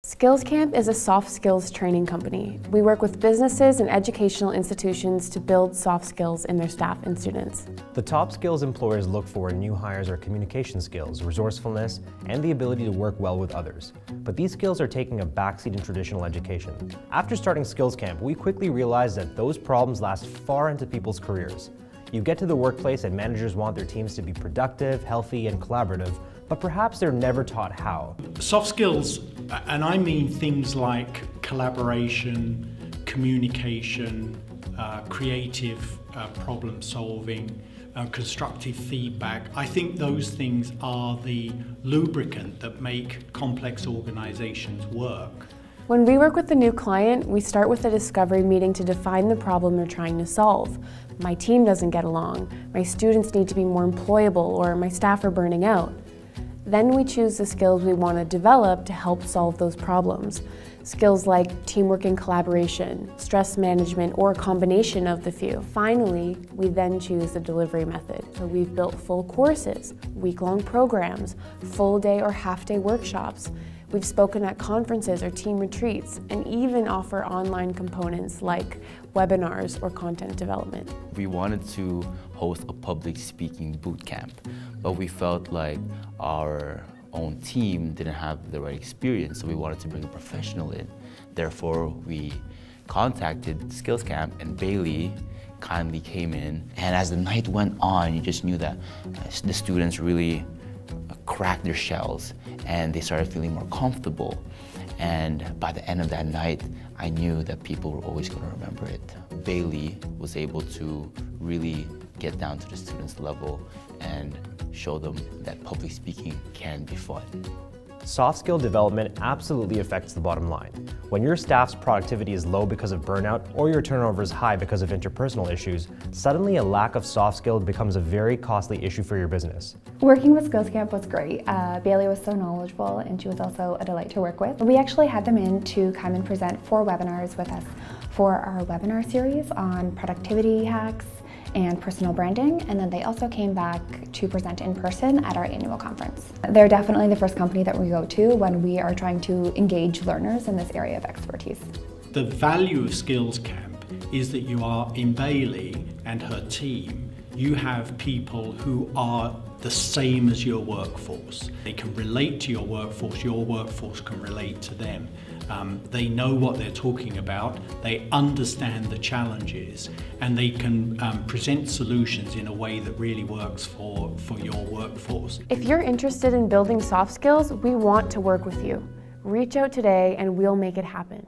SkillsCamp is a soft skills training company. We work with businesses and educational institutions to build soft skills in their staff and students. The top skills employers look for in new hires are communication skills, resourcefulness, and the ability to work well with others. But these skills are taking a backseat in traditional education. After starting SkillsCamp, we quickly realized that those problems last far into people's careers. You get to the workplace and managers want their teams to be productive, healthy, and collaborative, but perhaps they're never taught how. Soft skills, and I mean things like collaboration, communication, creative problem solving, constructive feedback. I think those things are the lubricant that make complex organizations work. When we work with a new client, we start with a discovery meeting to define the problem they're trying to solve. My team doesn't get along, my students need to be more employable, or my staff are burning out. Then we choose the skills we want to develop to help solve those problems. Skills like teamwork and collaboration, stress management, or a combination of the few. Finally, we then choose the delivery method. So we've built full courses, week-long programs, full-day or half-day workshops. We've spoken at conferences or team retreats, and even offer online components like webinars or content development. We wanted to host a public speaking boot camp, but we felt like our own team didn't have the right experience, so we wanted to bring a professional in. Therefore, we contacted SkillsCamp, and Bailey kindly came in. And as the night went on, you just knew that the students really cracked their shells and they started feeling more comfortable. And by the end of that night, I knew that people were always going to remember it. Bailey was able to really get down to the students' level and show them that public speaking can be fun. Soft skill development absolutely affects the bottom line. When your staff's productivity is low because of burnout or your turnover is high because of interpersonal issues, suddenly a lack of soft skill becomes a very costly issue for your business. Working with SkillsCamp was great. Bailey was so knowledgeable and she was also a delight to work with. We actually had them in to come and present 4 webinars with us for our webinar series on productivity hacks and personal branding, and then they also came back to present in person at our annual conference. They're definitely the first company that we go to when we are trying to engage learners in this area of expertise. The value of SkillsCamp is that you are in Bailey and her team. You have people who are the same as your workforce. They can relate to your workforce can relate to them. They know what they're talking about, they understand the challenges, and they can present solutions in a way that really works for your workforce. If you're interested in building soft skills, we want to work with you. Reach out today and we'll make it happen.